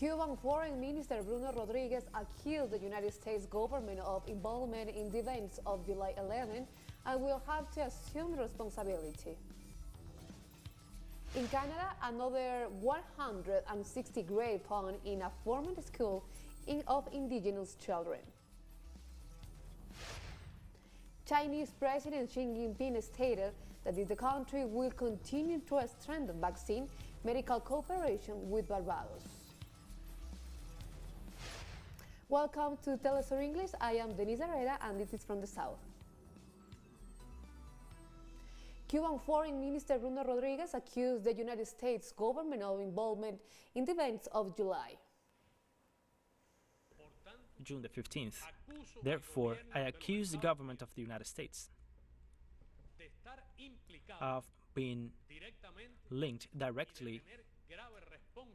Cuban Foreign Minister Bruno Rodriguez accused the United States government of involvement in the events of July 11 and will have to assume responsibility. In Canada, another 160 grave found in a former school of indigenous children. Chinese President Xi Jinping stated that the country will continue to strengthen vaccine medical cooperation with Barbados. Welcome to TeleSUR English. I am Denise Herrera and this is from the South. Cuban Foreign Minister Bruno Rodriguez accused the United States government of involvement in the events of July. June the 15th. Therefore, I accuse the government of the United States of being linked directly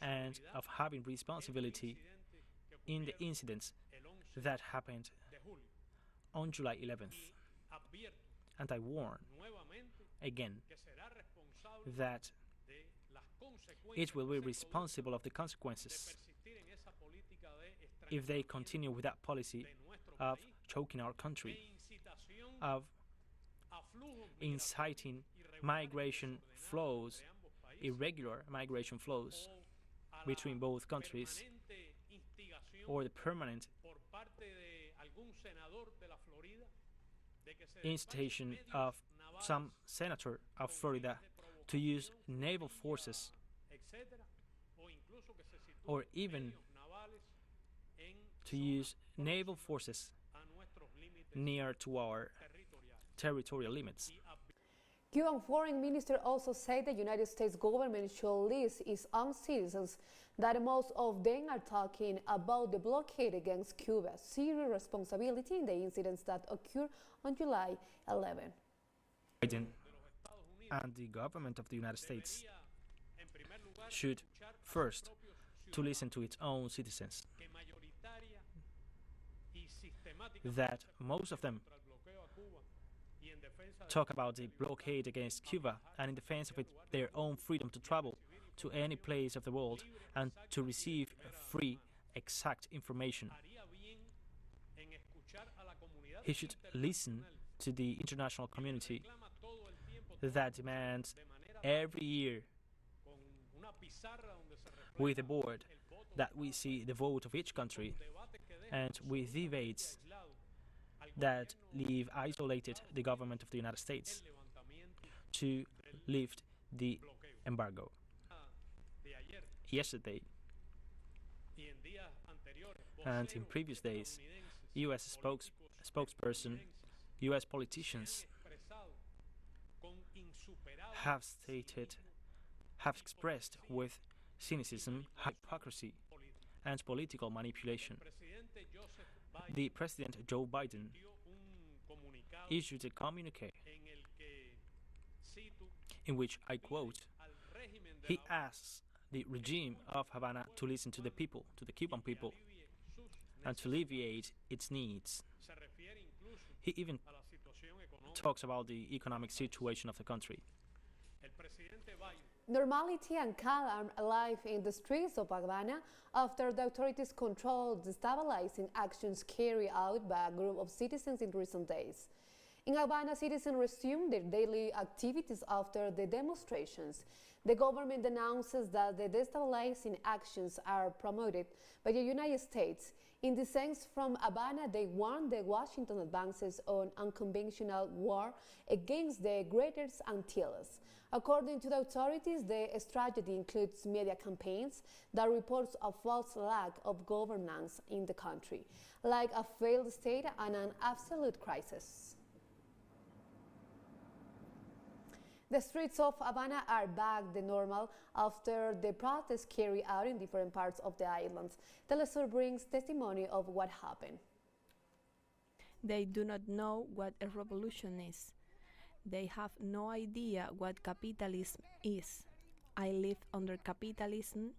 and of having responsibility in the incidents that happened on July 11th. And I warn again that it will be responsible of the consequences if they continue with that policy of choking our country, of inciting migration flows, irregular migration flows between both countries, or the permanent incitation of some senator of Florida to use naval forces or even to use naval forces near to our territorial limits. Cuban Foreign Minister also said the United States government should list its own citizens, that most of them are talking about the blockade against Cuba, serious responsibility in the incidents that occurred on July 11. Biden and the government of the United States should first to listen to its own citizens, that most of them talk about the blockade against Cuba and in defense of their own freedom to travel to any place of the world and to receive free, exact information. He should listen to the international community that demands every year with a board that we see the vote of each country and with debates that leave isolated the government of the United States to lift the embargo. Yesterday and in previous days, U.S. spokesperson, U.S. politicians have expressed with cynicism, hypocrisy, and political manipulation. The President Joe Biden issued a communique in which, I quote, he asks the regime of Havana to listen to the people, to the Cuban people, and to alleviate its needs. He even talks about the economic situation of the country. Normality and calm alive in the streets of Havana after the authorities controlled destabilizing actions carried out by a group of citizens in recent days. In Havana, citizens resumed their daily activities after the demonstrations. The government announces that the destabilizing actions are promoted by the United States. In dissent from Havana, they warned the Washington advances on unconventional war against the Greater Antilles. According to the authorities, the strategy includes media campaigns that reports a false lack of governance in the country, like a failed state and an absolute crisis. The streets of Havana are back to normal after the protests carried out in different parts of the islands. TeleSUR brings testimony of what happened. They do not know what a revolution is. They have no idea what capitalism is. I live under capitalism.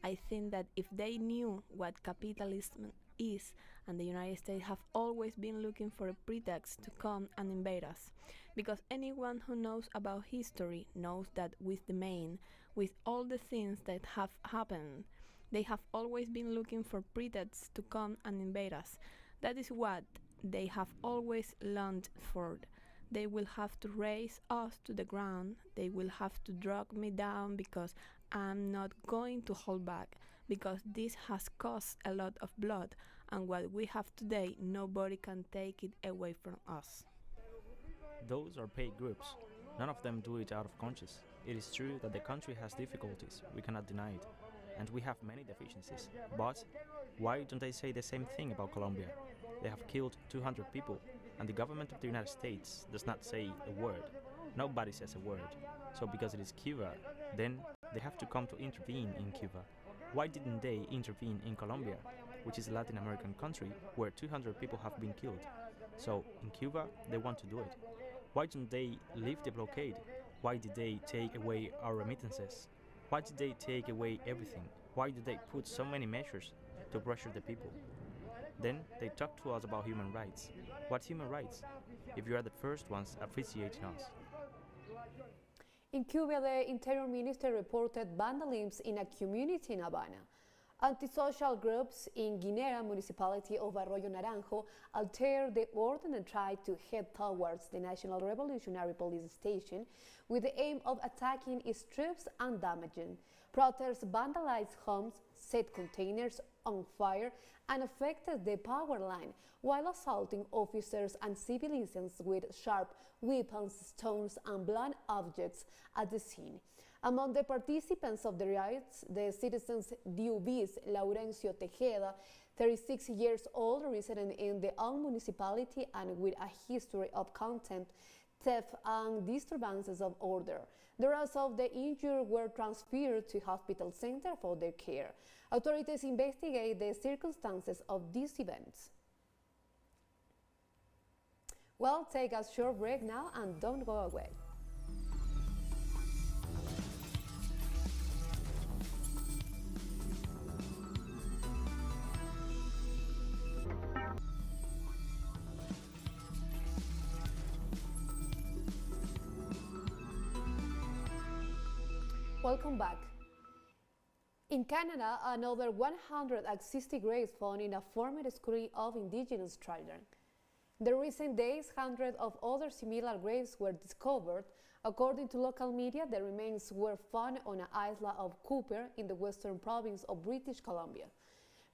I think that if they knew what capitalism is, and the United States have always been looking for a pretext to come and invade us, because anyone who knows about history knows that with all the things that have happened, They have always been looking for pretexts to come and invade us. That is what they have always longed for. They will have to raise us to the ground. They will have to drag me down because I'm not going to hold back, because this has cost a lot of blood, and what we have today, nobody can take it away from us. Those are paid groups. None of them do it out of conscience. It is true that the country has difficulties, we cannot deny it, and we have many deficiencies. But why don't they say the same thing about Colombia? They have killed 200 people, and the government of the United States does not say a word. Nobody says a word. So because it is Cuba, then they have to come to intervene in Cuba. Why didn't they intervene in Colombia, which is a Latin American country where 200 people have been killed? So in Cuba, they want to do it. Why don't they lift the blockade? Why did they take away our remittances? Why did they take away everything? Why did they put so many measures to pressure the people? Then they talk to us about human rights. What human rights? If you are the first ones asphyxiating us. In Cuba, the Interior Minister reported vandalism in a community in Havana. Antisocial groups in Guinera municipality of Arroyo Naranjo altered the order and tried to head towards the National Revolutionary Police Station with the aim of attacking its troops and damaging. Protesters vandalized homes, set containers on fire, and affected the power line while assaulting officers and civilians with sharp weapons, stones, and blunt objects at the scene. Among the participants of the riots, the citizens Diubis Laurencio Tejeda, 36 years old, resident in the own municipality and with a history of contempt, theft, and disturbances of order. The rest of the injured were transferred to hospital center for their care. Authorities investigate the circumstances of these events. Well, take a short break now and don't go away. Welcome back. In Canada, another 160 graves found in a former school of indigenous children. In the recent days, hundreds of other similar graves were discovered. According to local media, the remains were found on an island of Cooper in the western province of British Columbia.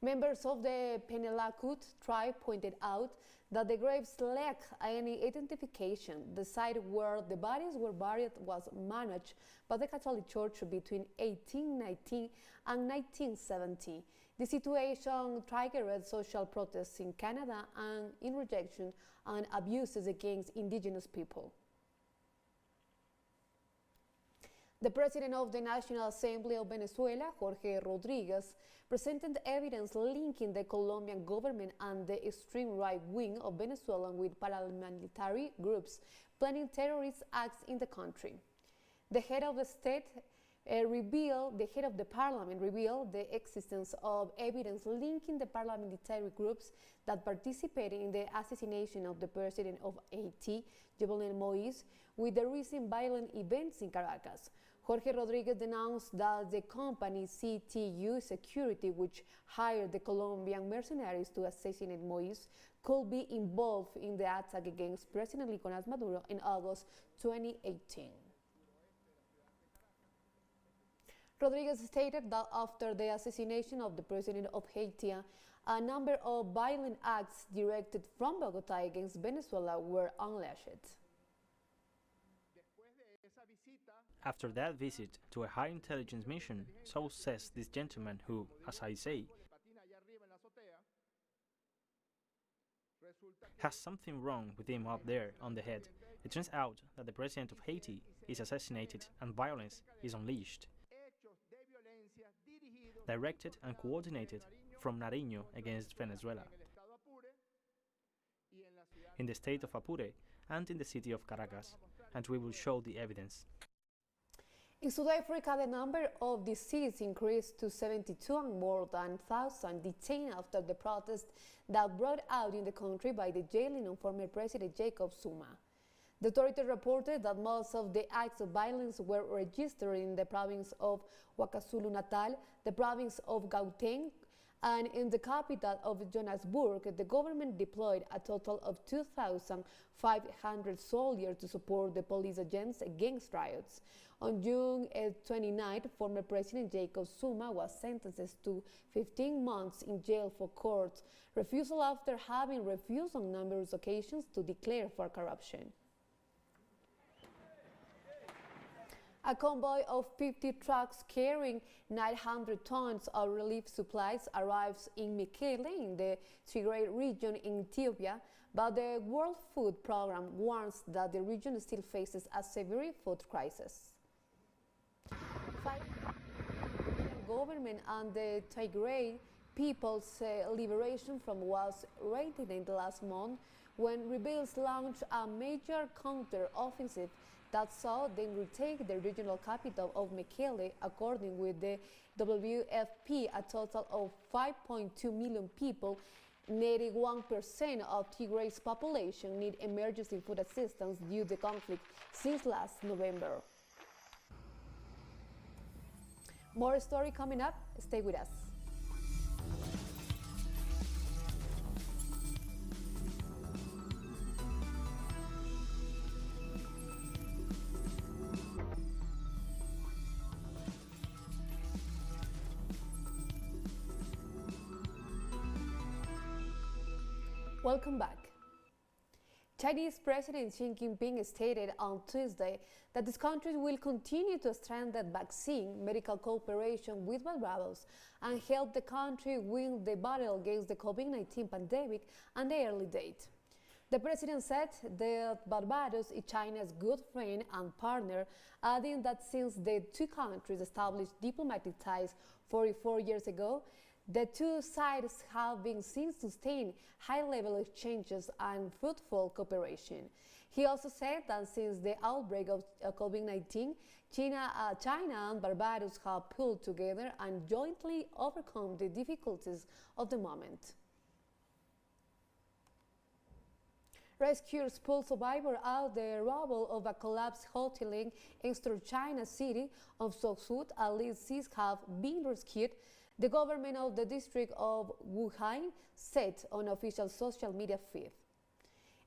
Members of the Penelakut tribe pointed out that the graves lacked any identification. The site where the bodies were buried was managed by the Catholic Church between 1819 and 1970. The situation triggered social protests in Canada and in rejection and abuses against indigenous people. The president of the National Assembly of Venezuela, Jorge Rodriguez, presented evidence linking the Colombian government and the extreme right wing of Venezuela with paramilitary groups planning terrorist acts in the country. The head of the parliament revealed the existence of evidence linking the paramilitary groups that participated in the assassination of the president of Haiti, Jovenel Moïse, with the recent violent events in Caracas. Jorge Rodriguez denounced that the company CTU Security, which hired the Colombian mercenaries to assassinate Moïse, could be involved in the attack against President Nicolás Maduro in August 2018. Rodriguez stated that after the assassination of the president of Haiti, a number of violent acts directed from Bogotá against Venezuela were unleashed. After that visit to a high intelligence mission, so says this gentleman who, as I say, has something wrong with him up there on the head. It turns out that the president of Haiti is assassinated and violence is unleashed, directed and coordinated from Nariño against Venezuela, in the state of Apure and in the city of Caracas, and we will show the evidence. In South Africa, the number of deceased increased to 72 and more than 1,000 detained after the protest that broke out in the country by the jailing of former President Jacob Zuma. The authority reported that most of the acts of violence were registered in the province of KwaZulu-Natal, the province of Gauteng, and in the capital of Johannesburg. The government deployed a total of 2,500 soldiers to support the police agents against riots. On June 29, former President Jacob Zuma was sentenced to 15 months in jail for court refusal after having refused on numerous occasions to declare for corruption. A convoy of 50 trucks carrying 900 tons of relief supplies arrives in Mekelle in the Tigray region in Ethiopia, but the World Food Programme warns that the region still faces a severe food crisis. The government and the Tigray People's Liberation Front was raided in the last month when rebels launched a major counter-offensive that saw them retake the regional capital of Mekelle. According with the WFP, a total of 5.2 million people, 81% of Tigray's population, need emergency food assistance due to the conflict since last November. More story coming up. Stay with us. Welcome back. Chinese President Xi Jinping stated on Tuesday that this country will continue to strengthen vaccine medical cooperation with Barbados and help the country win the battle against the COVID-19 pandemic at the early date. The president said that Barbados is China's good friend and partner, adding that since the two countries established diplomatic ties 44 years ago, the two sides have been seen to sustain high-level exchanges and fruitful cooperation. He also said that since the outbreak of COVID-19, China and Barbados have pulled together and jointly overcome the difficulties of the moment. Rescuers pulled survivors out of the rubble of a collapsed hotel in eastern China city of Seoul. At least 6 have been rescued. The government of the district of Wuhan said on official social media feed.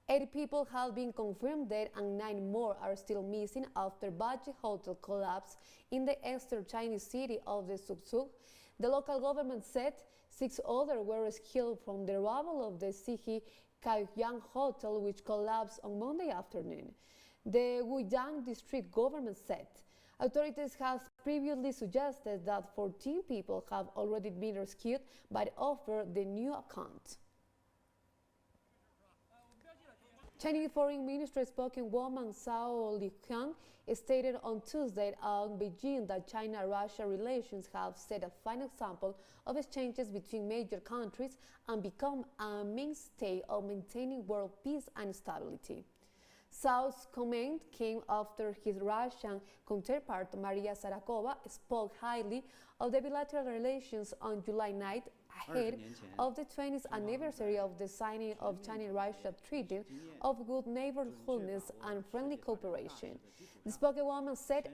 8 people have been confirmed dead and 9 more are still missing after budget hotel collapsed in the eastern Chinese city of the Seoul. The local government said 6 others were rescued from the rubble of the Sihi Kaohsiung Hotel, which collapsed on Monday afternoon. The Wuhan district government said authorities have previously suggested that 14 people have already been rescued, but offered the new account. Chinese Foreign Minister spokeswoman Zhao Lijian stated on Tuesday in Beijing that China-Russia relations have set a fine example of exchanges between major countries and become a mainstay of maintaining world peace and stability. Zhao's comment came after his Russian counterpart Maria Zakharova spoke highly of the bilateral relations on July 9th, ahead of the 20th anniversary of the signing of China-Russia Treaty of Good Neighborhoodness and Friendly Cooperation. The spokeswoman said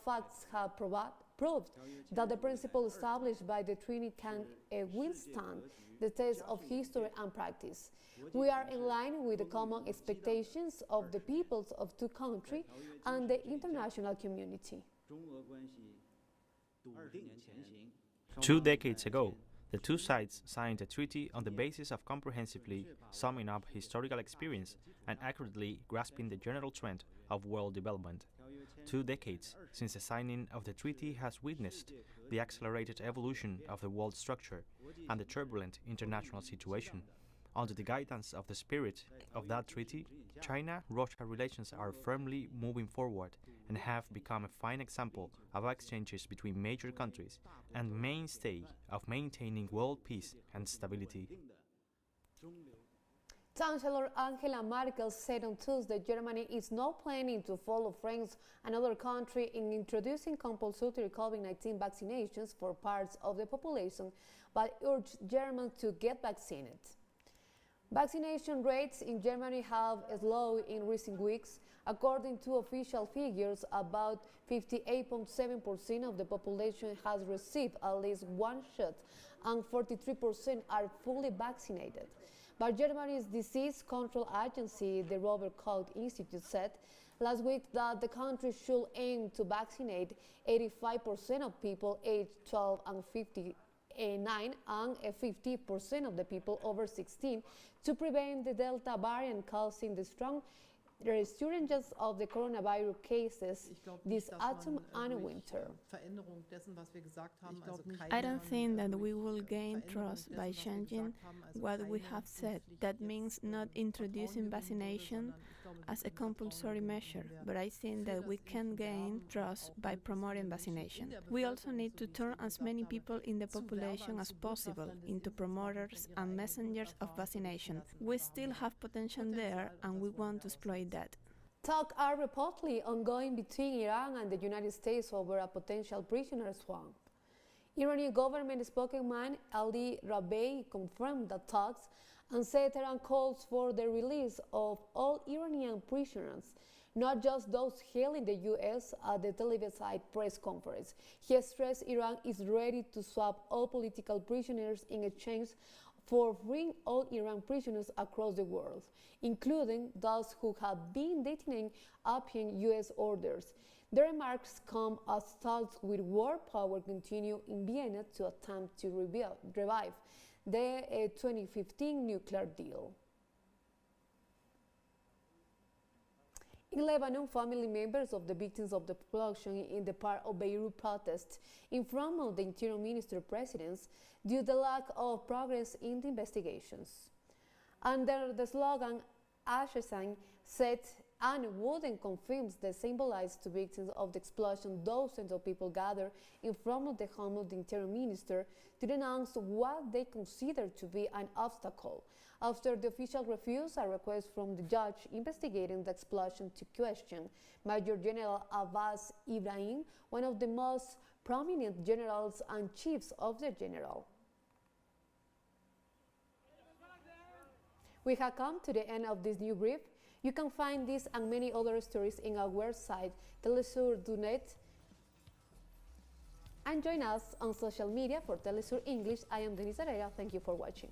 facts have proved that the principles established by the treaty can withstand the test of history and practice. We are in line with the common expectations of the peoples of two countries and the international community. 2 decades ago, the two sides signed a treaty on the basis of comprehensively summing up historical experience and accurately grasping the general trend of world development. 2 decades since the signing of the treaty has witnessed the accelerated evolution of the world structure and the turbulent international situation. Under the guidance of the spirit of that treaty, China-Russia relations are firmly moving forward and have become a fine example of exchanges between major countries and mainstay of maintaining world peace and stability. Chancellor Angela Merkel said on Tuesday Germany is not planning to follow France and other countries in introducing compulsory COVID-19 vaccinations for parts of the population, but urged Germans to get vaccinated. Vaccination rates in Germany have slowed in recent weeks. According to official figures, about 58.7% of the population has received at least one shot and 43% are fully vaccinated. But Germany's disease control agency, the Robert Koch Institute, said last week that the country should aim to vaccinate 85% of people aged 12 and 59 and 50% of the people over 16 to prevent the Delta variant causing the strong resurgence of the coronavirus cases this autumn and winter. I don't think that we will gain trust by changing what we have said. That means not introducing vaccination as a compulsory measure, but I think that we can gain trust by promoting vaccination. We also need to turn as many people in the population as possible into promoters and messengers of vaccination. We still have potential there, and we want to exploit that. Talks are reportedly ongoing between Iran and the United States over a potential prisoner swap. Iranian government spokesman Ali Rabei confirmed the talks and said Tehran calls for the release of all Iranian prisoners, not just those held in the U.S. at the televised press conference. He stressed Iran is ready to swap all political prisoners in exchange for freeing all Iran prisoners across the world, including those who have been detained upon U.S. orders. The remarks come as talks with world power continue in Vienna to attempt to revive the 2015 nuclear deal. In Lebanon, family members of the victims of the explosion in the part of Beirut protest in front of the Interior Minister's residence due to the lack of progress in the investigations. Under the slogan, Ashesan said and wouldn't confirms the symbolize to victims of the explosion. Dozens of people gathered in front of the home of the Interior Minister to denounce what they consider to be an obstacle. After the official refused a request from the judge investigating the explosion to question Major General Abbas Ibrahim, one of the most prominent generals and chiefs of the general. We have come to the end of this new brief. You can find this and many other stories in our website, telesur.net. And join us on social media for TeleSUR English. I am Denise Herrera. Thank you for watching.